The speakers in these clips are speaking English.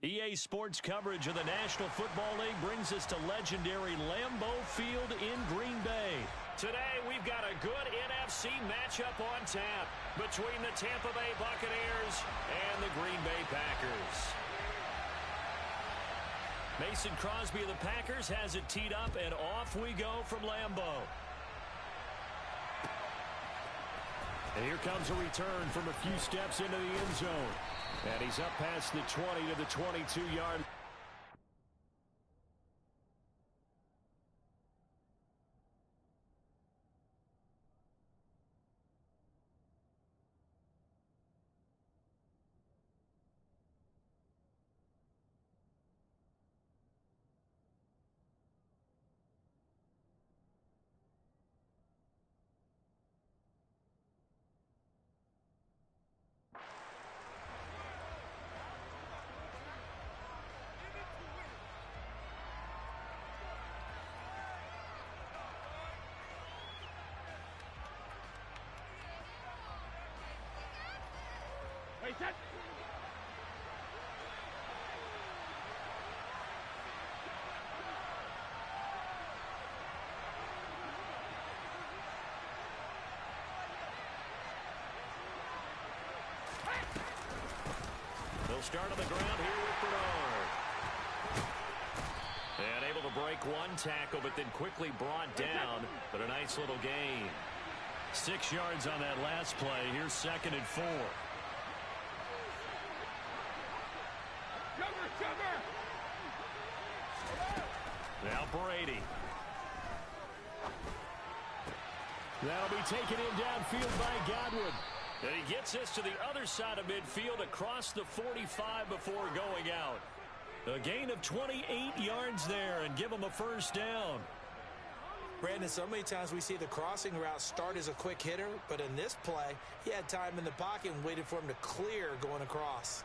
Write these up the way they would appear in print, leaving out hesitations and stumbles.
EA Sports coverage of the National Football League brings us to legendary Lambeau Field in Green Bay. Today, we've got a good NFC matchup on tap between the Tampa Bay Buccaneers and the Green Bay Packers. Mason Crosby of the Packers has it teed up, and off we go from Lambeau. And here comes a return from a few steps into the end zone. And he's up past the 20 to the 22-yard line. They'll start on the ground here with Bernard. And able to break one tackle, but then quickly brought down. But a nice little gain. 6 yards on that last play. Here's 2nd and 4. Now Brady. That'll be taken in downfield by Godwin. And he gets this to the other side of midfield across the 45 before going out. A gain of 28 yards there and give him a first down. Brandon, so many times we see the crossing route start as a quick hitter, but in this play, he had time in the pocket and waited for him to clear going across.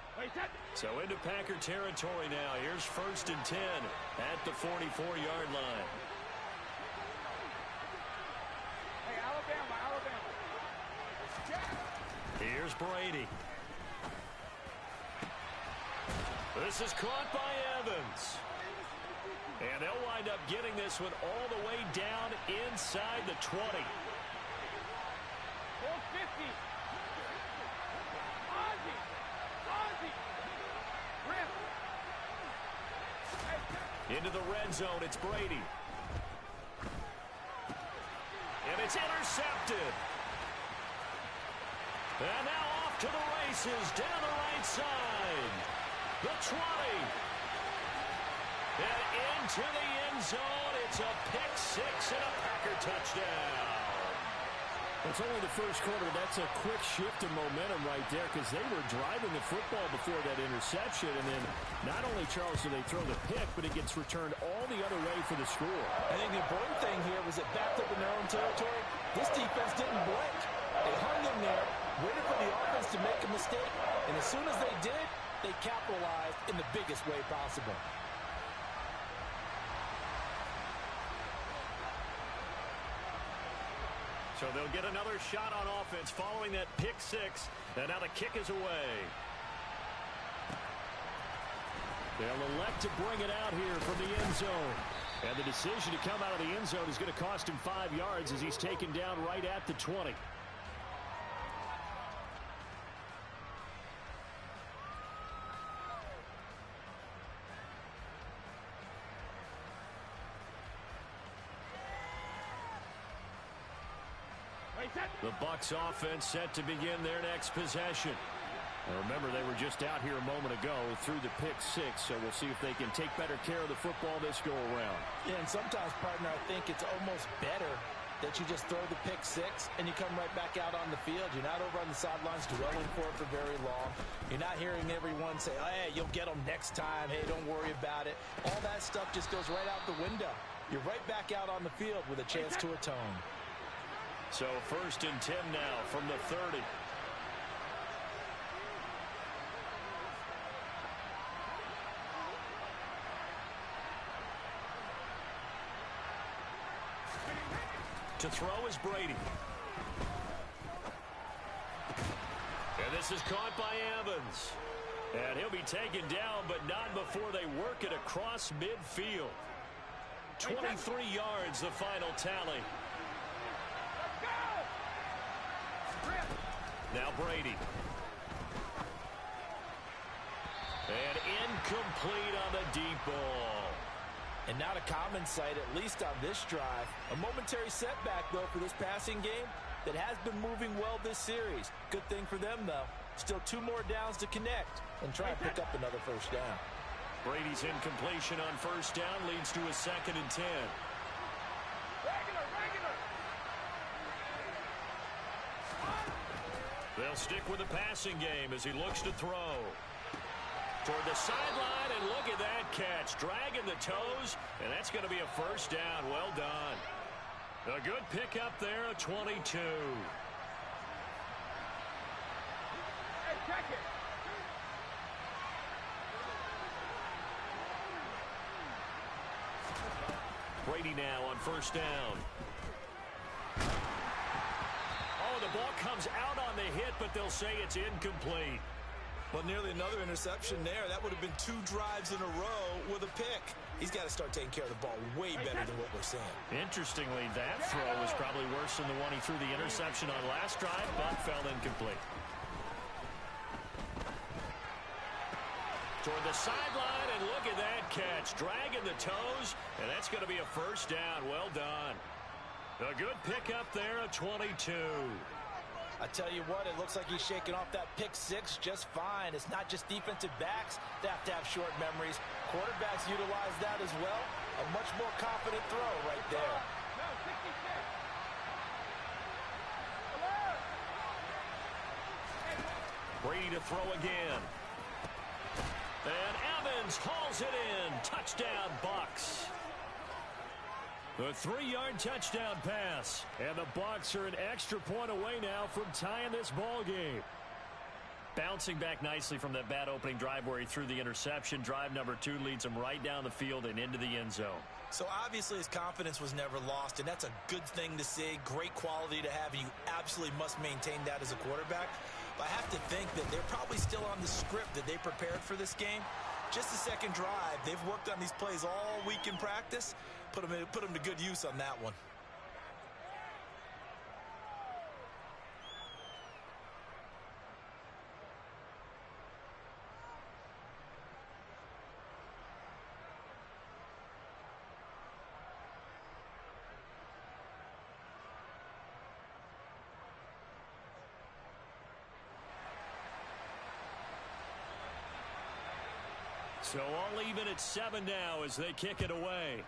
So into Packer territory now. Here's 1st and 10 at the 44-yard line. Hey, Alabama. Here's Brady. This is caught by Evans. And they'll wind up getting this one all the way down inside the 20. 450. Ozzy. Into the red zone, it's Brady. And it's intercepted. And now off to the races, down the right side. The 20. And into the end zone, it's a pick 6 and a Packer touchdown. It's only the first quarter. That's a quick shift in momentum right there because they were driving the football before that interception. And then not only, Charles, do they throw the pick, but it gets returned all the other way for the score. I think the important thing here was it backed up in their own territory. This defense didn't blink. They hung in there, waited for the offense to make a mistake, and as soon as they did, they capitalized in the biggest way possible. So they'll get another shot on offense following that pick 6, and now the kick is away. They'll elect to bring it out here from the end zone. And the decision to come out of the end zone is going to cost him 5 yards as he's taken down right at the 20. The Bucs offense set to begin their next possession. Now remember, they were just out here a moment ago through the pick 6, so we'll see if they can take better care of the football this go-around. Yeah, and sometimes, partner, I think it's almost better that you just throw the pick 6 and you come right back out on the field. You're not over on the sidelines dwelling for it for very long. You're not hearing everyone say, oh, hey, you'll get them next time. Hey, don't worry about it. All that stuff just goes right out the window. You're right back out on the field with a chance to atone. So 1st and 10 now from the 30. To throw is Brady. And this is caught by Evans. And he'll be taken down, but not before they work it across midfield. 23 yards, the final tally. Now Brady. And incomplete on the deep ball. And not a common sight, at least on this drive. A momentary setback, though, for this passing game that has been moving well this series. Good thing for them, though. Still 2 more downs to connect and try and pick up another first down. Brady's incompletion on first down leads to a 2nd and 10. They'll stick with the passing game as he looks to throw. Toward the sideline, and look at that catch. Dragging the toes, and that's going to be a first down. Well done. A good pickup there, a 22. Hey, check it. Brady now on first down. Oh, the ball comes out on the hit, but they'll say it's incomplete. Well, nearly another interception there. That would have been 2 drives in a row with a pick. He's got to start taking care of the ball way better than what we're seeing. Interestingly, that throw was probably worse than the one he threw the interception on last drive, but fell incomplete. Toward the sideline, and look at that catch. Dragging the toes, and that's going to be a first down. Well done. A good pickup there, a 22. I tell you what, it looks like he's shaking off that pick 6 just fine. It's not just defensive backs that have to have short memories. Quarterbacks utilize that as well. A much more confident throw right there. No, 66. Brady to throw again. And Evans hauls it in. Touchdown, Bucs. The 3-yard touchdown pass. And the Bucs are an extra point away now from tying this ball game. Bouncing back nicely from that bad opening drive where he threw the interception. Drive number 2 leads him right down the field and into the end zone. So obviously his confidence was never lost, and that's a good thing to see. Great quality to have, and you absolutely must maintain that as a quarterback. But I have to think that they're probably still on the script that they prepared for this game. Just the second drive. They've worked on these plays all week in practice. Put them to good use on that one. So all even at 7 now as they kick it away.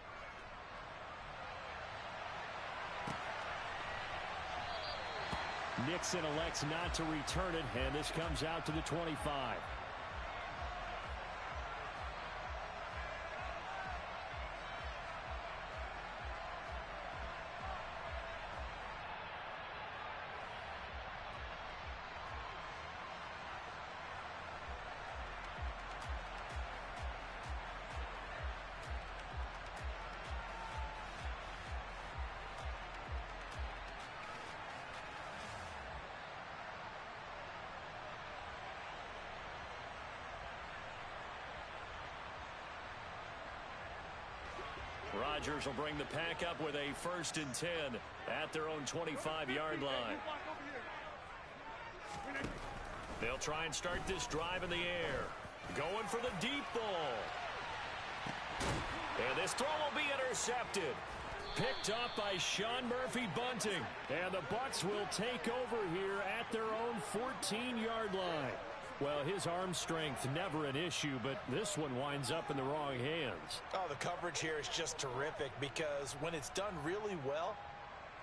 Nixon elects not to return it, and this comes out to the 25. Rodgers will bring the pack up with a 1st and 10 at their own 25-yard line. They'll try and start this drive in the air. Going for the deep ball. And this throw will be intercepted. Picked up by Sean Murphy-Bunting. And the Bucs will take over here at their own 14-yard line. Well, his arm strength never an issue, but this one winds up in the wrong hands. Oh, the coverage here is just terrific because when it's done really well,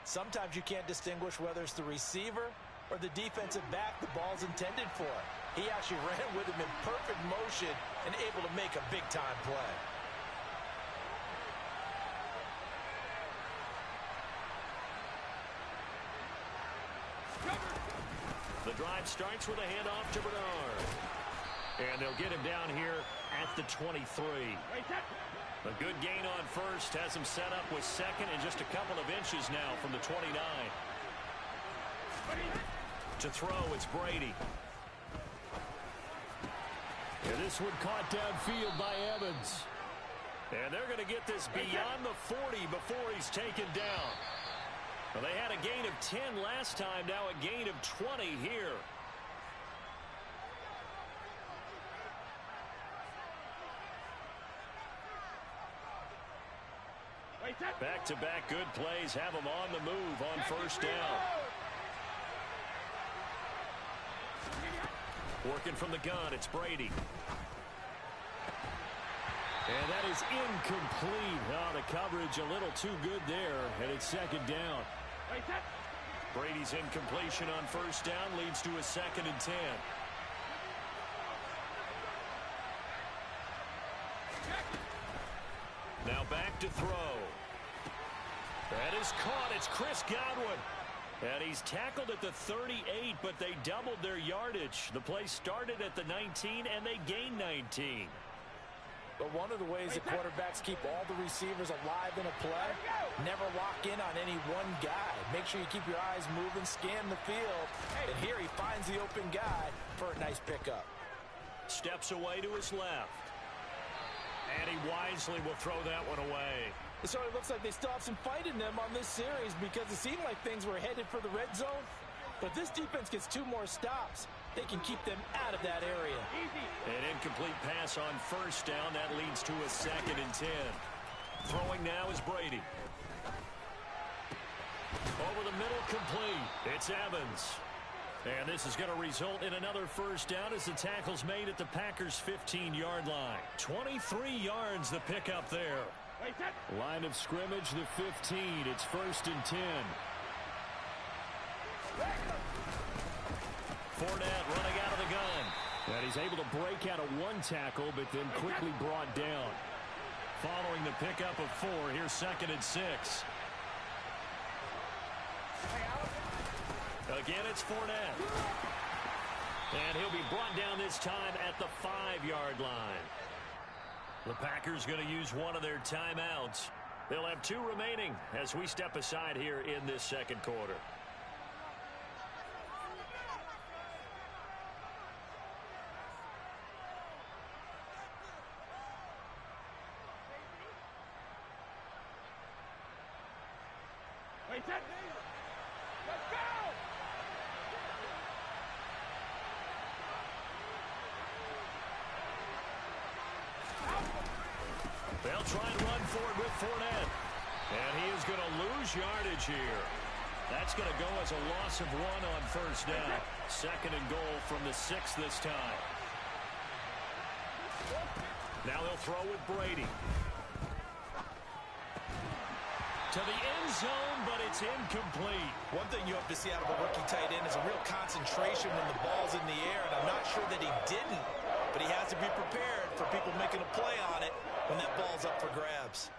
sometimes you can't distinguish whether it's the receiver or the defensive back the ball's intended for. He actually ran with him in perfect motion and able to make a big-time play. The drive starts with a handoff to Bernard. And they'll get him down here at the 23. A good gain on first has him set up with 2nd and just a couple of inches now from the 29. To throw, it's Brady. And this one caught downfield by Evans. And they're going to get this beyond the 40 before he's taken down. Well, they had a gain of 10 last time, now a gain of 20 here. Back-to-back good plays have them on the move on first down. Working from the gun, it's Brady. And that is incomplete. Oh, the coverage a little too good there, and it's second down. Brady's incompletion on first down leads to a 2nd and 10. Now back to throw. That is caught. It's Chris Godwin. And he's tackled at the 38, but they doubled their yardage. The play started at the 19, and they gained 19. But one of the ways that quarterbacks keep all the receivers alive in a play, never lock in on any one guy. Make sure you keep your eyes moving, scan the field. And here he finds the open guy for a nice pickup. Steps away to his left. And he wisely will throw that one away. It sort of looks like they still have some fight in them on this series because it seemed like things were headed for the red zone. But this defense gets 2 more stops. They can keep them out of that area. An incomplete pass on first down. That leads to a 2nd and 10. Throwing now is Brady. Over the middle, complete. It's Evans. And this is going to result in another first down as the tackle's made at the Packers' 15-yard line. 23 yards the pickup there. Line of scrimmage, the 15. It's 1st and 10. Fournette running out of the gun. And he's able to break out of 1 tackle, but then quickly brought down. Following the pickup of 4, here's 2nd and 6. Again, it's Fournette. And he'll be brought down this time at the 5-yard line. The Packers going to use one of their timeouts. They'll have 2 remaining as we step aside here in this second quarter. Let's go! They'll try and run forward with Fournette. And he is going to lose yardage here. That's going to go as a loss of 1 on first down. 2nd and goal from the 6 this time. Now they'll throw with Brady. To the end zone, but it's incomplete. One thing you have to see out of a rookie tight end is a real concentration when the ball's in the air, and I'm not sure that he didn't, but he has to be prepared for people making a play on it when that ball's up for grabs.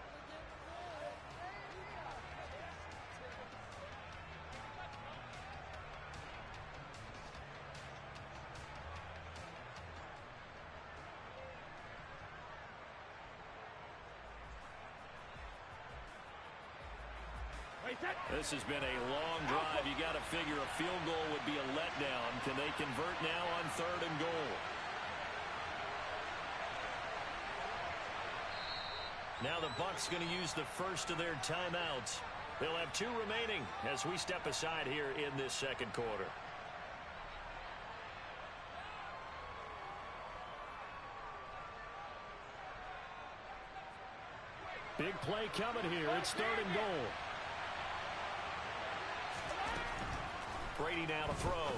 This has been a long drive. You got to figure a field goal would be a letdown. Can they convert now on 3rd and goal? Now the Bucs going to use the first of their timeouts. They'll have 2 remaining as we step aside here in this second quarter. Big play coming here. It's 3rd and goal. Brady now to throw.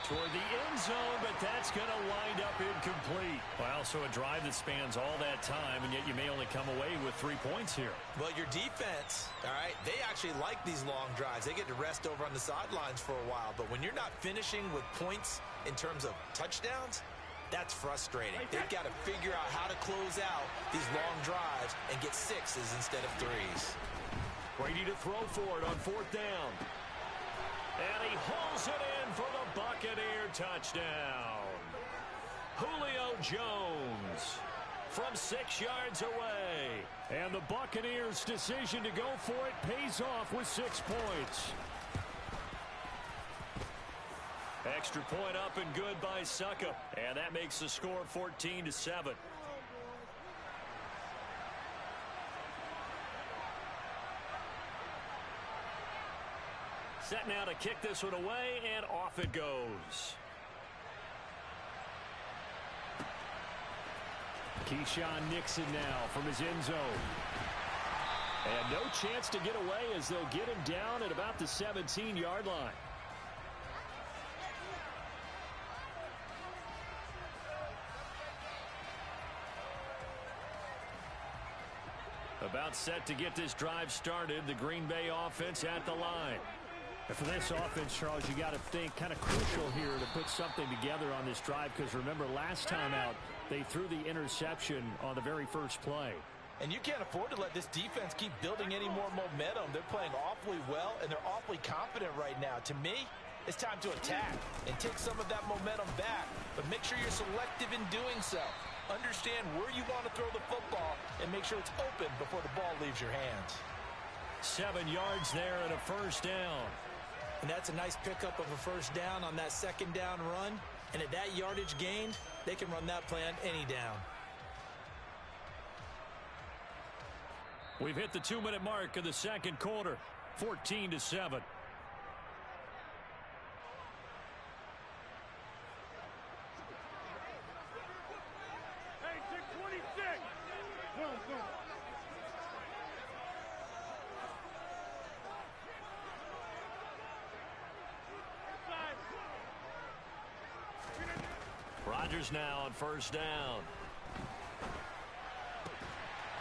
Toward the end zone, but that's going to wind up incomplete. Well, so a drive that spans all that time, and yet you may only come away with 3 points here. Well, your defense, all right, they actually like these long drives. They get to rest over on the sidelines for a while. But when you're not finishing with points in terms of touchdowns, that's frustrating. They've got to figure out how to close out these long drives and get 6s instead of 3s. Brady to throw for it on 4th down. And he hauls it in for the Buccaneer touchdown. Julio Jones from 6 yards away. And the Buccaneers' decision to go for it pays off with 6 points. Extra point up and good by Suckup. And that makes the score 14-7. Set now to kick this one away, and off it goes. Keyshawn Nixon now from his end zone. And no chance to get away as they'll get him down at about the 17-yard line. About set to get this drive started. The Green Bay offense at the line. And for this offense, Charles, you got to think kind of crucial here to put something together on this drive, because remember last time out they threw the interception on the very first play. And you can't afford to let this defense keep building any more momentum. They're playing awfully well, and they're awfully confident right now. To me, it's time to attack and take some of that momentum back, but make sure you're selective in doing so. Understand where you want to throw the football and make sure it's open before the ball leaves your hands. 7 yards there and a first down. And that's a nice pickup of a first down on that second down run. And at that yardage gained, they can run that play on any down. We've hit the 2-minute mark of the second quarter. 14-7. Rodgers now on first down.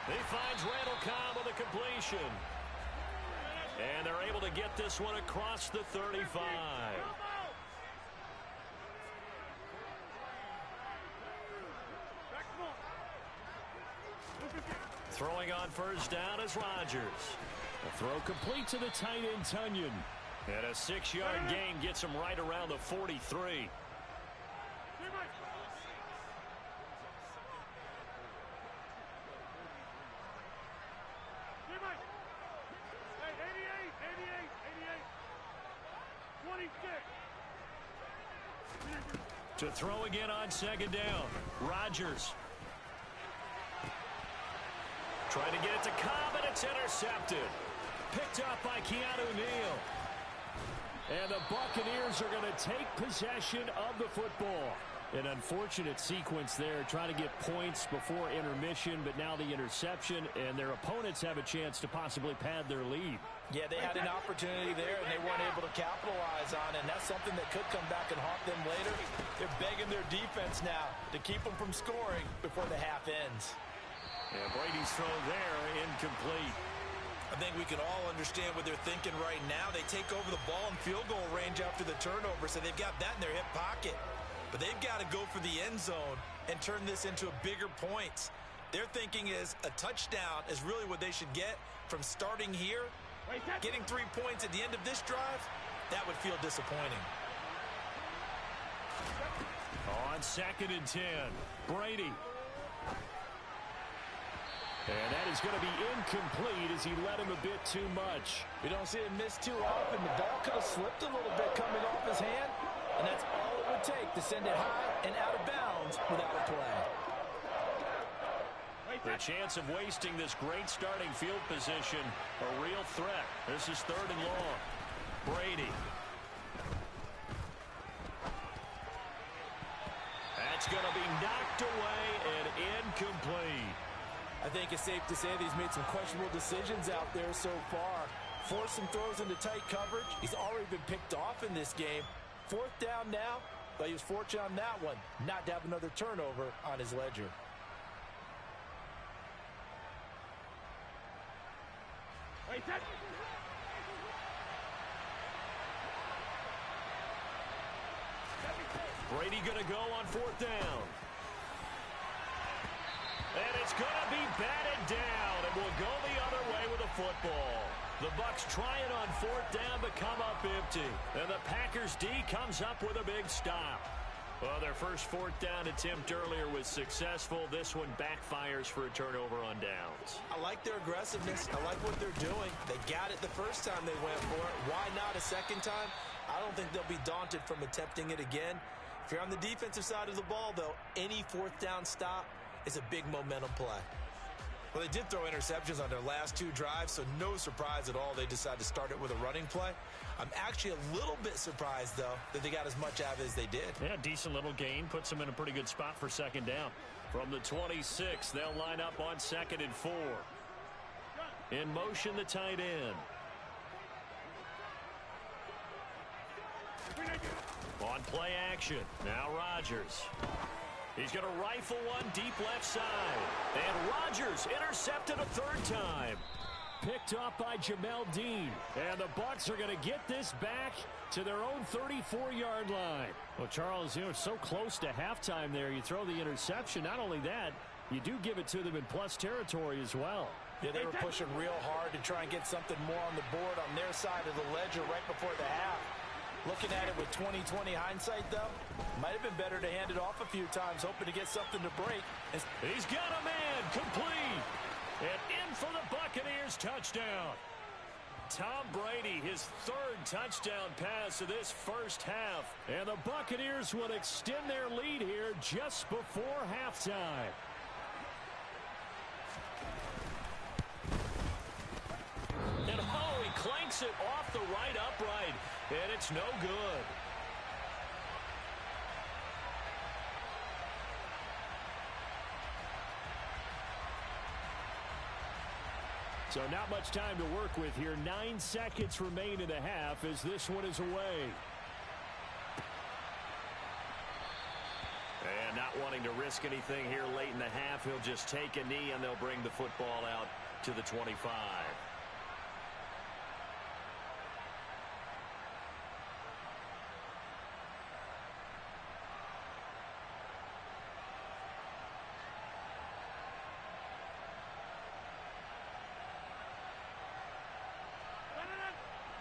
He finds Randall Cobb with a completion. And they're able to get this one across the 35. Throwing on first down is Rodgers. A throw complete to the tight end, Tunyon. And a 6-yard gain gets him right around the 43. To throw again on second down. Rodgers. Trying to get it to Cobb, and it's intercepted. Picked up by Keanu Neal. And the Buccaneers are going to take possession of the football. An unfortunate sequence there, trying to get points before intermission, but now the interception, and their opponents have a chance to possibly pad their lead. Yeah, they had an opportunity there, and they weren't able to capitalize on it, and that's something that could come back and haunt them later. They're begging their defense now to keep them from scoring before the half ends. Yeah, Brady's throw there, incomplete. I think we can all understand what they're thinking right now. They take over the ball in field goal range after the turnover, so they've got that in their hip pocket. But they've got to go for the end zone and turn this into a bigger points. Their thinking is a touchdown is really what they should get from starting here. Getting 3 points at the end of this drive, that would feel disappointing. On 2nd and 10, Brady. And that is going to be incomplete as he led him a bit too much. We don't see him miss too often. The ball could have slipped a little bit coming off his hand, and that's all it would take to send it high and out of bounds without a play. The chance of wasting this great starting field position, a real threat. This is 3rd and long. Brady. That's going to be knocked away and incomplete. I think it's safe to say that he's made some questionable decisions out there so far. Forced some throws into tight coverage. He's already been picked off in this game. 4th down now, but he was fortunate on that one not to have another turnover on his ledger. Brady going to go on 4th down. And it's going to be batted down, and will go the other way with the football. The Bucs try it on 4th down, but come up empty. And the Packers D comes up with a big stop. Well, their first 4th down attempt earlier was successful. This one backfires for a turnover on downs. I like their aggressiveness. I like what they're doing. They got it the first time they went for it. Why not a second time? I don't think they'll be daunted from attempting it again. If you're on the defensive side of the ball, though, any fourth down stop is a big momentum play. Well, they did throw interceptions on their last 2 drives, so no surprise at all they decided to start it with a running play. I'm actually a little bit surprised, though, that they got as much out of it as they did. Yeah, decent little gain. Puts them in a pretty good spot for second down. From the 26, they'll line up on 2nd and 4. In motion, the tight end. On play action. Now Rodgers. He's going to rifle one deep left side. And Rodgers intercepted a 3rd time. Picked off by Jamel Dean. And the Bucs are going to get this back to their own 34-yard line. Well, Charles, it's so close to halftime there. You throw the interception. Not only that, you do give it to them in plus territory as well. Yeah, they were pushing real hard to try and get something more on the board on their side of the ledger right before the half. Looking at it with 20/20 hindsight, though, might have been better to hand it off a few times, hoping to get something to break. He's got a man, complete. And in for the Buccaneers, touchdown. Tom Brady, his 3rd touchdown pass of this first half. And the Buccaneers will extend their lead here just before halftime. And he clanks it off the right upright. And it's no good. So not much time to work with here. 9 seconds remain in the half as this one is away. And not wanting to risk anything here late in the half, he'll just take a knee and they'll bring the football out to the 25.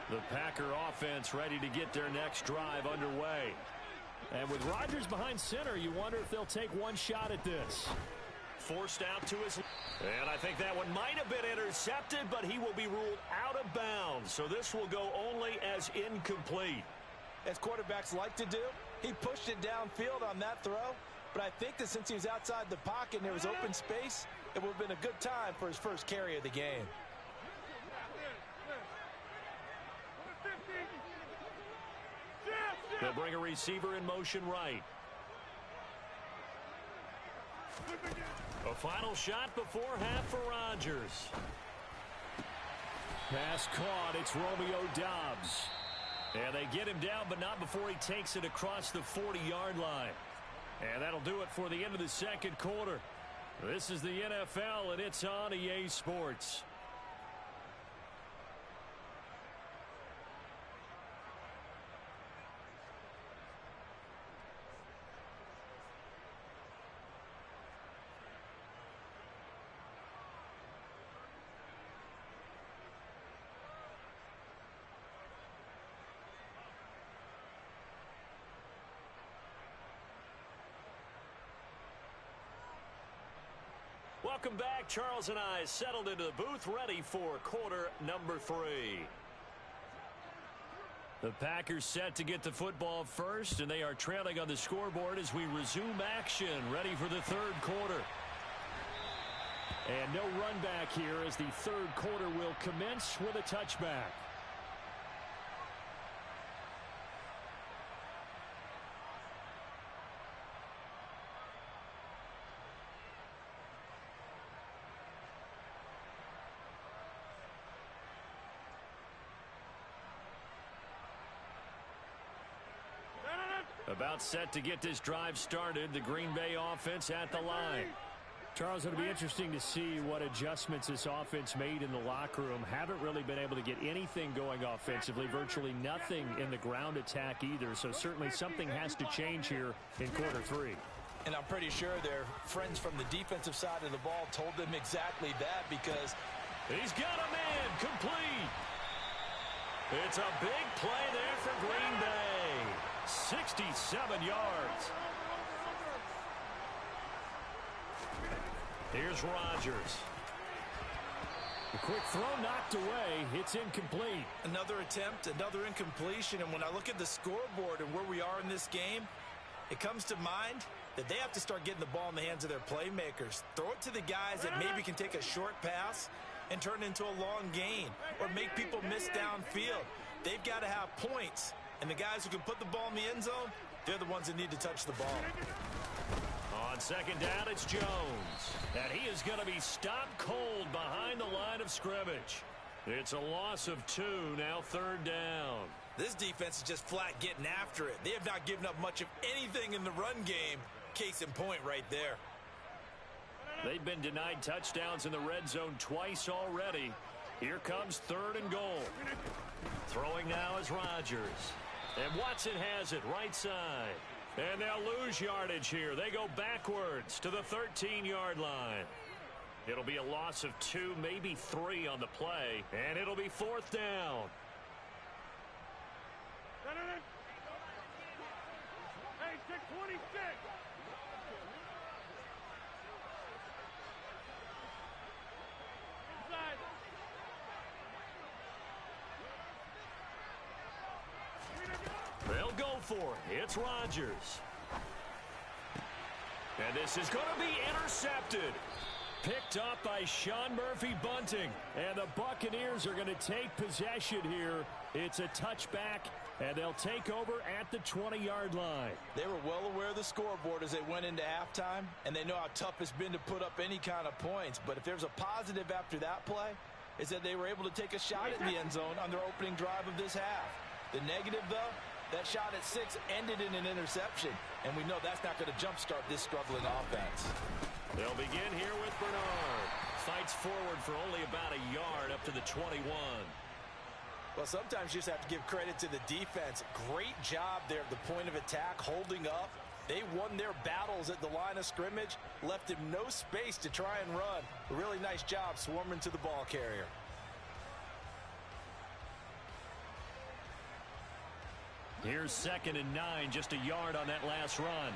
The Packer offense ready to get their next drive underway. And with Rodgers behind center, you wonder if they'll take one shot at this. Forced out to his... And I think that one might have been intercepted, but he will be ruled out of bounds. So this will go only as incomplete. As quarterbacks like to do, he pushed it downfield on that throw. But I think that since he was outside the pocket and there was open space, it would have been a good time for his first carry of the game. They'll bring a receiver in motion right. A final shot before half for Rodgers. Pass caught. It's Romeo Doubs. And they get him down, but not before he takes it across the 40-yard line. And that'll do it for the end of the second quarter. This is the NFL, and it's on EA Sports. Welcome back. Charles and I settled into the booth ready for quarter number 3. The Packers set to get the football first, and they are trailing on the scoreboard as we resume action, ready for the third quarter. And no run back here as the third quarter will commence with a touchback. About set to get this drive started. The Green Bay offense at the line. Charles, it'll be interesting to see what adjustments this offense made in the locker room. Haven't really been able to get anything going offensively. Virtually nothing in the ground attack either. So certainly something has to change here in quarter 3. And I'm pretty sure their friends from the defensive side of the ball told them exactly that, because he's got a man complete. It's a big play there for Green Bay. 67 yards. Here's Rodgers. The quick throw knocked away. It's incomplete. Another attempt, another incompletion. And when I look at the scoreboard and where we are in this game, it comes to mind that they have to start getting the ball in the hands of their playmakers. Throw it to the guys that maybe can take a short pass and turn it into a long gain or make people miss downfield. They've got to have points. And the guys who can put the ball in the end zone, they're the ones that need to touch the ball. On second down, it's Jones. And he is going to be stopped cold behind the line of scrimmage. It's a loss of 2, now third down. This defense is just flat getting after it. They have not given up much of anything in the run game. Case in point right there. They've been denied touchdowns in the red zone twice already. Here comes third and goal. Throwing now is Rodgers. And Watson has it right side. And they'll lose yardage here. They go backwards to the 13-yard line. It'll be a loss of 2, maybe 3 on the play. And it'll be fourth down. Hey, 626. Inside. They'll go for it. It's Rodgers. And this is going to be intercepted. Picked up by Sean Murphy-Bunting. And the Buccaneers are going to take possession here. It's a touchback, and they'll take over at the 20-yard line. They were well aware of the scoreboard as they went into halftime, and they know how tough it's been to put up any kind of points. But if there's a positive after that play, is that they were able to take a shot at the end zone on their opening drive of this half. The negative, though, that shot at 6 ended in an interception, and we know that's not going to jumpstart this struggling offense. They'll begin here with Bernard. Fights forward for only about a yard up to the 21. Well, sometimes you just have to give credit to the defense. Great job there at the point of attack, holding up. They won their battles at the line of scrimmage, left him no space to try and run. A really nice job swarming to the ball carrier. Here's 2nd and 9, just a yard on that last run.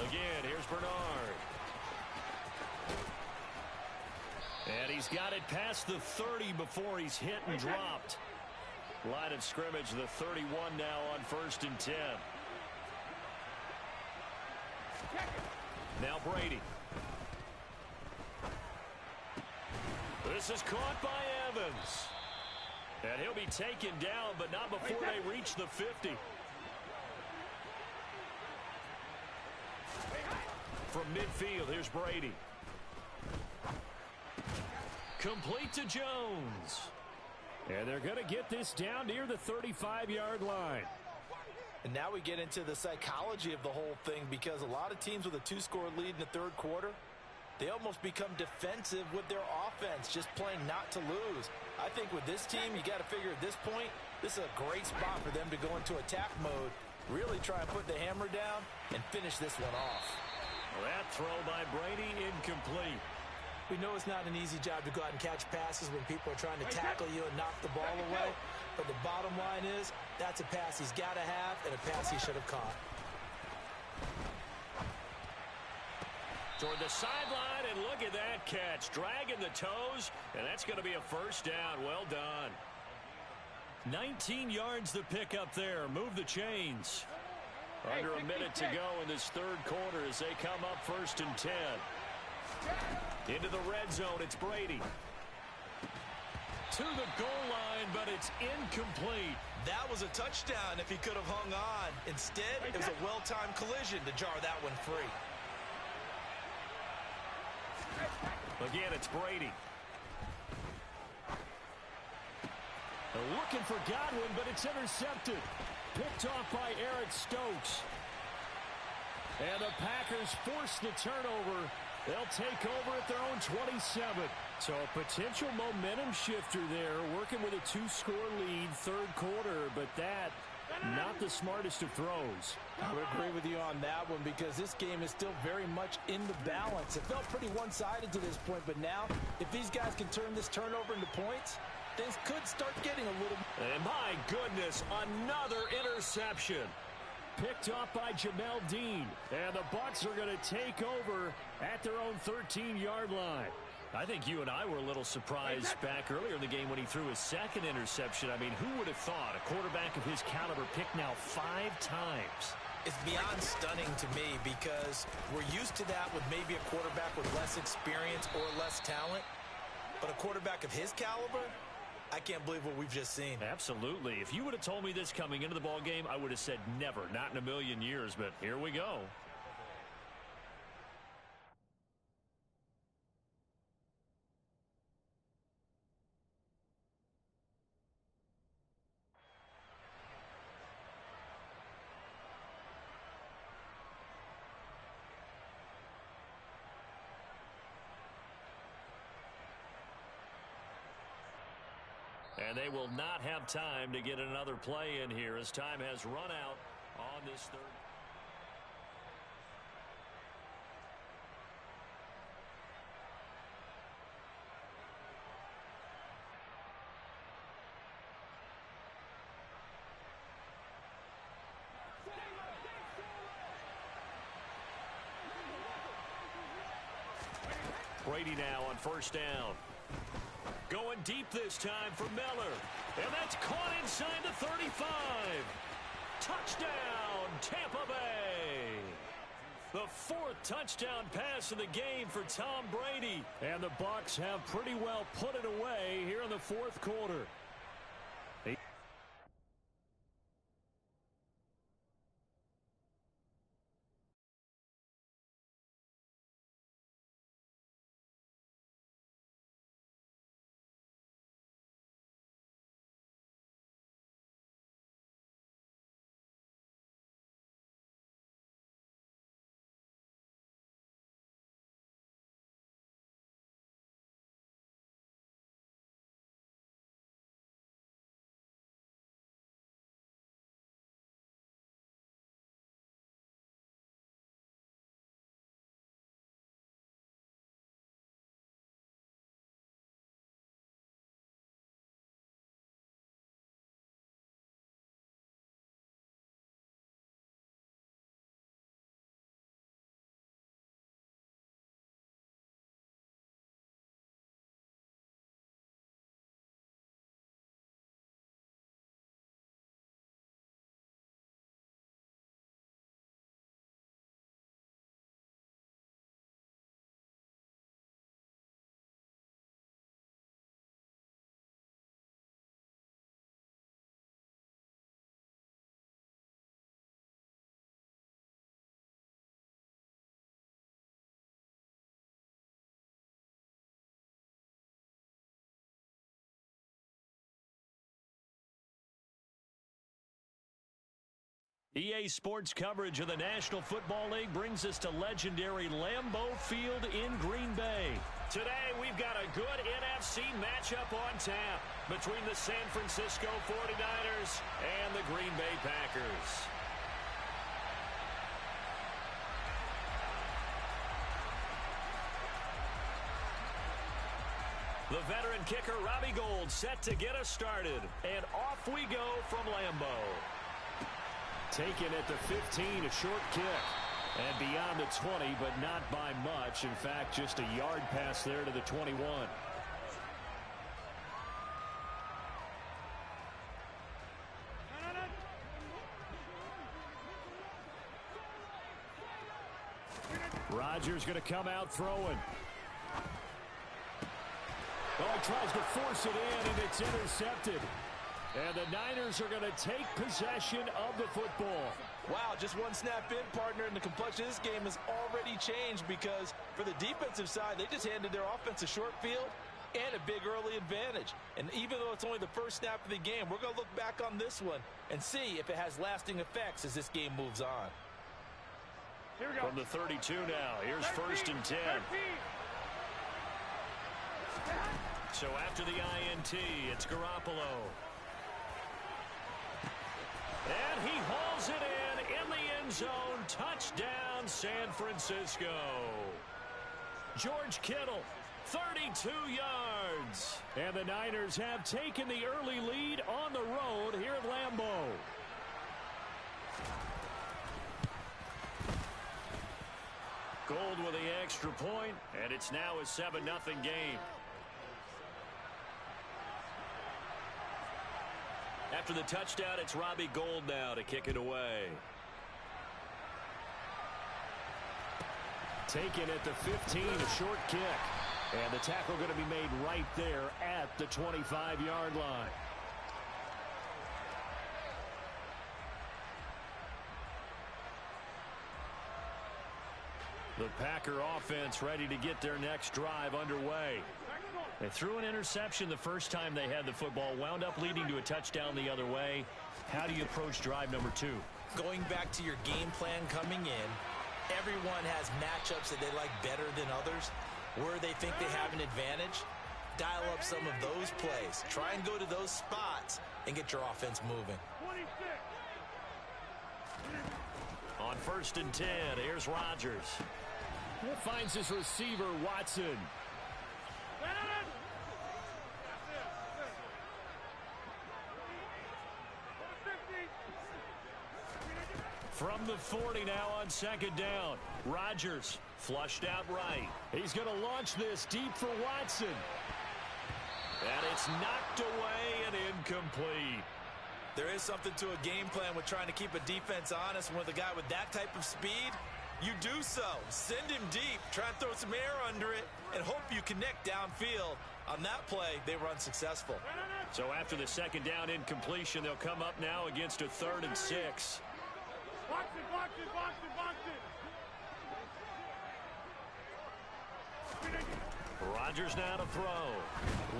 Again, here's Bernard. And he's got it past the 30 before he's hit and dropped. Line of scrimmage, the 31 now on 1st and 10. Now Brady. This is caught by Evans. And he'll be taken down, but not before they reach the 50. From midfield, here's Brady. Complete to Jones. And they're going to get this down near the 35-yard line. And now we get into the psychology of the whole thing, because a lot of teams with a 2-score lead in the third quarter, they almost become defensive with their offense, just playing not to lose. I think with this team, you got to figure at this point, this is a great spot for them to go into attack mode, really try and put the hammer down and finish this one off. Well, that throw by Brady incomplete. We know it's not an easy job to go out and catch passes when people are trying to tackle you and knock the ball away. But the bottom line is, that's a pass he's got to have and a pass he should have caught. Toward the sideline, and look at that catch. Dragging the toes, and that's going to be a first down. Well done. 19 yards the pick up there. Move the chains. Under a minute to go in this third quarter as they come up 1st and 10. Into the red zone, it's Brady. To the goal line, but it's incomplete. That was a touchdown if he could have hung on. Instead, it was a well-timed collision to jar that one free. Again, it's Brady. Looking for Godwin, but it's intercepted. Picked off by Eric Stokes. And the Packers force the turnover. They'll take over at their own 27. So a potential momentum shifter there, working with a 2-score lead, third quarter, but that, not the smartest of throws. I would agree with you on that one, because this game is still very much in the balance. It felt pretty one-sided to this point, but now, if these guys can turn this turnover into points, things could start getting a little... And my goodness, another interception. Picked off by Jamel Dean. And the Bucs are going to take over at their own 13-yard line. I think you and I were a little surprised back earlier in the game when he threw his second interception. I mean, who would have thought a quarterback of his caliber picked now 5 times? It's beyond stunning to me because we're used to that with maybe a quarterback with less experience or less talent. But a quarterback of his caliber, I can't believe what we've just seen. Absolutely. If you would have told me this coming into the ball game, I would have said never, not in a million years. But here we go. And they will not have time to get another play in here as time has run out on this third. Brady now on first down. Going deep this time for Miller. And that's caught inside the 35. Touchdown, Tampa Bay. The 4th touchdown pass of the game for Tom Brady. And the Bucs have pretty well put it away here in the 4th quarter. EA Sports coverage of the National Football League brings us to legendary Lambeau Field in Green Bay. Today, we've got a good NFC matchup on tap between the San Francisco 49ers and the Green Bay Packers. The veteran kicker, Robbie Gould, set to get us started. And off we go from Lambeau. Taken at the 15, a short kick. And beyond the 20, but not by much. In fact, just a yard pass there to the 21. Rodgers going to come out throwing. Oh, he tries to force it in, and it's intercepted. And the Niners are going to take possession of the football. Wow, just one snap in, partner, and the complexion of this game has already changed because for the defensive side, they just handed their offense a short field and a big early advantage. And even though it's only the first snap of the game, we're going to look back on this one and see if it has lasting effects as this game moves on. Here we go. From the 32 now, here's 1st and 10. So after the INT, it's Garoppolo. And he hauls it in the end zone. Touchdown, San Francisco. George Kittle, 32 yards. yards. And the Niners have taken the early lead on the road here at Lambeau. Gold with the extra point, and it's now a 7-0 game. After the touchdown, it's Robbie Gould now to kick it away. Taken at the 15, a short kick. And the tackle going to be made right there at the 25-yard line. The Packer offense ready to get their next drive underway. They threw an interception the first time they had the football, wound up leading to a touchdown the other way. How do you approach drive number 2? Going back to your game plan coming in, everyone has matchups that they like better than others. Where they think they have an advantage, dial up some of those plays. Try and go to those spots and get your offense moving. 26. On 1st and 10, here's Rodgers. He finds his receiver, Watson. From the 40 now on 2nd down. Rodgers flushed out right. He's going to launch this deep for Watson. And it's knocked away and incomplete. There is something to a game plan with trying to keep a defense honest. With a guy with that type of speed, you do so. Send him deep. Try and throw some air under it and hope you connect downfield. On that play, they were unsuccessful. So after the 2nd down incompletion, they'll come up now against a 3rd and 6. Box it, box it, box it, box it. Rodgers now to throw.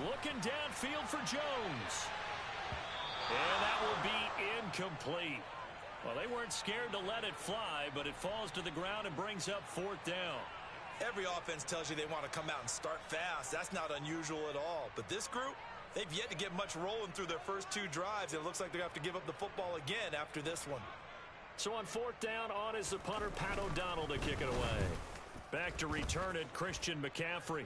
Looking downfield for Jones. And that will be incomplete. Well, they weren't scared to let it fly, but it falls to the ground and brings up 4th down. Every offense tells you they want to come out and start fast. That's not unusual at all. But this group, they've yet to get much rolling through their first 2 drives. It looks like they're going to have to give up the football again after this one. So on 4th down, on is the punter, Pat O'Donnell, to kick it away. Back to return it, Christian McCaffrey.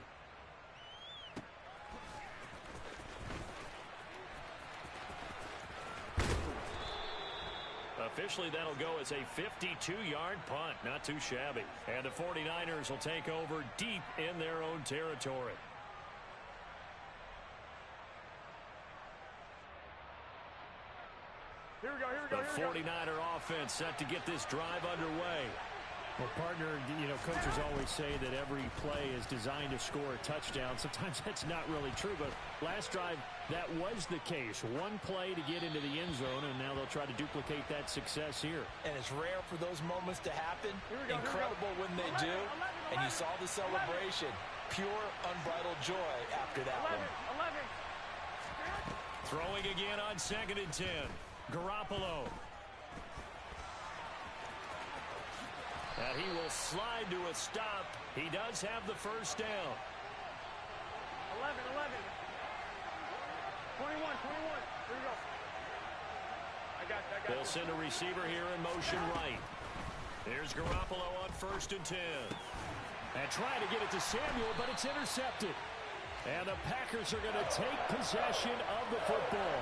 Officially, that'll go as a 52-yard punt. Not too shabby. And the 49ers will take over deep in their own territory. Here we go, here we go, The 49er offense set to get this drive underway. Well, partner, you know, coaches always say that every play is designed to score a touchdown. Sometimes that's not really true, but last drive, that was the case. One play to get into the end zone, and now they'll try to duplicate that success here. And it's rare for those moments to happen. Here we go, Incredible when they do. And you saw the celebration. Pure, unbridled joy after that one. 11. Throwing again on 2nd and 10. Garoppolo. And he will slide to a stop. He does have the 1st down. 11. 21. Here we go. I got They'll send a receiver here in motion right. Here's Garoppolo on 1st and 10. And trying to get it to Samuel, but it's intercepted. And the Packers are going to take possession of the football.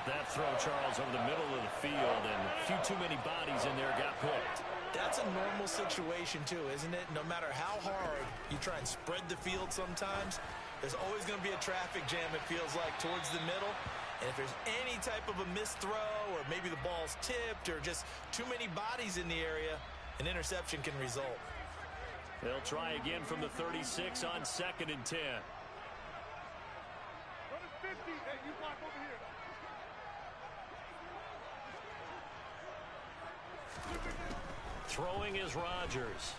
That throw, Charles, over the middle of the field, and a few too many bodies in there got picked. That's a normal situation, too, isn't it? No matter how hard you try and spread the field sometimes, there's always going to be a traffic jam, it feels like, towards the middle. And if there's any type of a missed throw, or maybe the ball's tipped, or just too many bodies in the area, an interception can result. They'll try again from the 36 on 2nd and 10. Go to 50. Hey, you block over here. Throwing is Rodgers.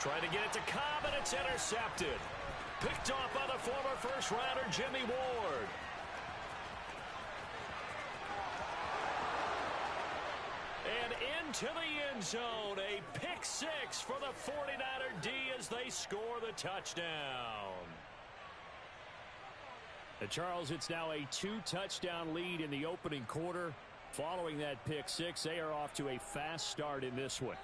Trying to get it to Cobb, and it's intercepted. Picked off by the former first-rounder, Jimmy Ward. And into the end zone, a pick 6 for the 49er D as they score the touchdown. And Charles, it's now a 2-touchdown lead in the opening quarter. Following that pick 6, they are off to a fast start in this one.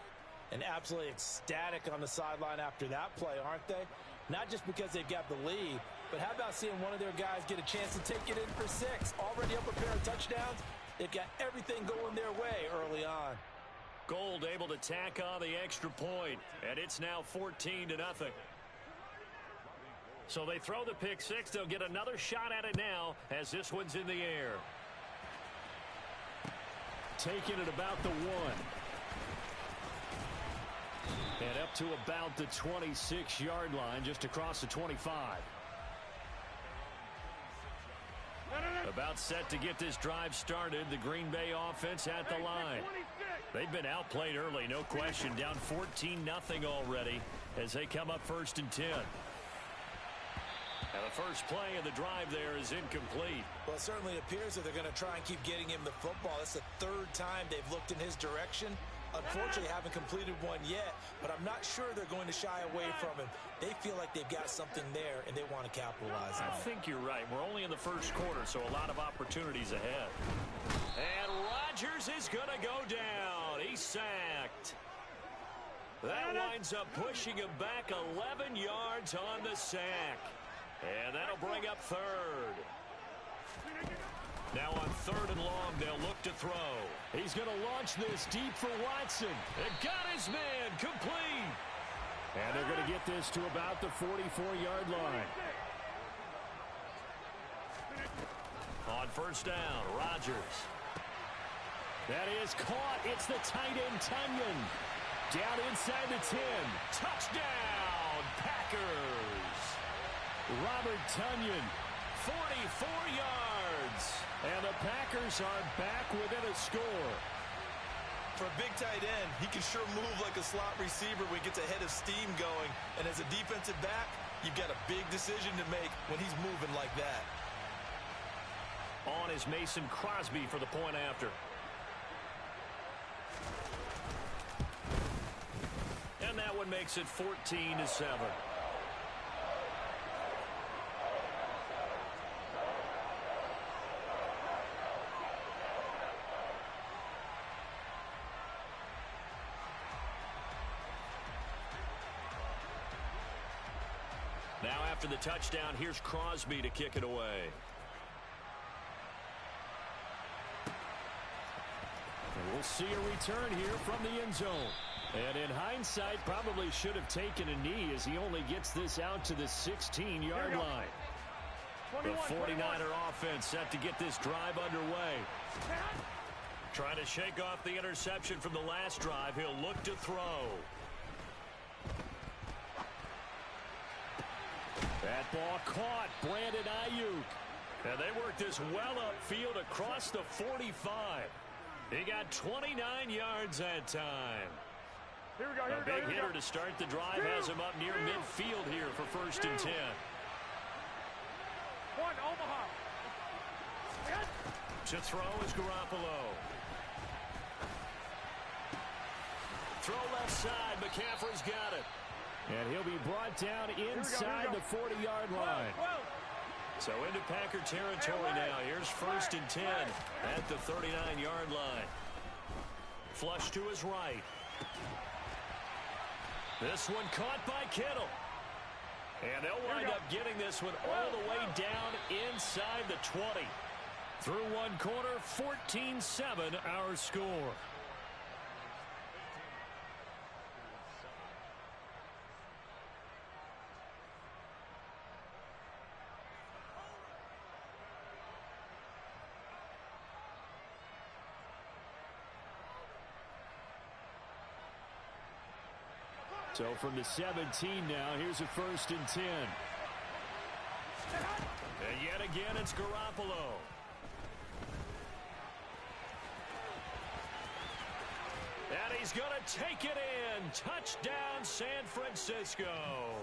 And absolutely ecstatic on the sideline after that play, aren't they? not just because they've got the lead, but how about seeing one of their guys get a chance to take it in for 6? Already up a pair of touchdowns. They've got everything going their way early on. Gold able to tack on the extra point, and it's now 14-0. So they throw the pick 6. They'll get another shot at it now as this one's in the air. Taking it about the 1. And up to about the 26-yard line, just across the 25. About set to get this drive started. The Green Bay offense at the line. They've been outplayed early, no question. Down 14-0 already as they come up 1st and 10. And the first play of the drive there is incomplete. Well, it certainly appears that they're going to try and keep getting him the football. That's the 3rd time they've looked in his direction. Unfortunately, haven't completed one yet, but I'm not sure they're going to shy away from him. They feel like they've got something there, and they want to capitalize on it. I think you're right. We're only in the first quarter, so a lot of opportunities ahead. And Rodgers is going to go down. He's sacked. That winds up pushing him back 11 yards on the sack. And that'll bring up 3rd. Now on 3rd and long, they'll look to throw. He's going to launch this deep for Watson. It got his man complete. And they're going to get this to about the 44-yard line. On 1st down, Rodgers. That is caught. It's the tight end, Tunyon. Down inside the 10. Touchdown, Packers. Robert Tunyon. 44 yards. And the Packers are back within a score. For a big tight end, he can sure move like a slot receiver when he gets a head of steam going. And as a defensive back, you've got a big decision to make when he's moving like that. On is Mason Crosby for the point after. And that one makes it 14-7. Now after the touchdown, here's Crosby to kick it away. And we'll see a return here from the end zone. And in hindsight, probably should have taken a knee as he only gets this out to the 16-yard line. The 49er offense set to get this drive underway. Trying to shake off the interception from the last drive. He'll look to throw. That ball caught. Brandon Ayuk. And they worked this well upfield across the 45. He got 29 yards that time. Here we go, A big hitter to start the drive has him up near midfield here for 1st and 10. 1, Omaha. To throw is Garoppolo. Throw left side. McCaffrey's got it. And he'll be brought down inside the 40-yard line. So into Packer territory now. Here's 1st and 10 at the 39-yard line. Flush to his right. This one caught by Kittle. And they'll wind up getting this one all the way down inside the 20. Through one quarter, 14-7 our score. So from the 17 now, here's a 1st and 10. And yet again, it's Garoppolo. And he's going to take it in. Touchdown, San Francisco.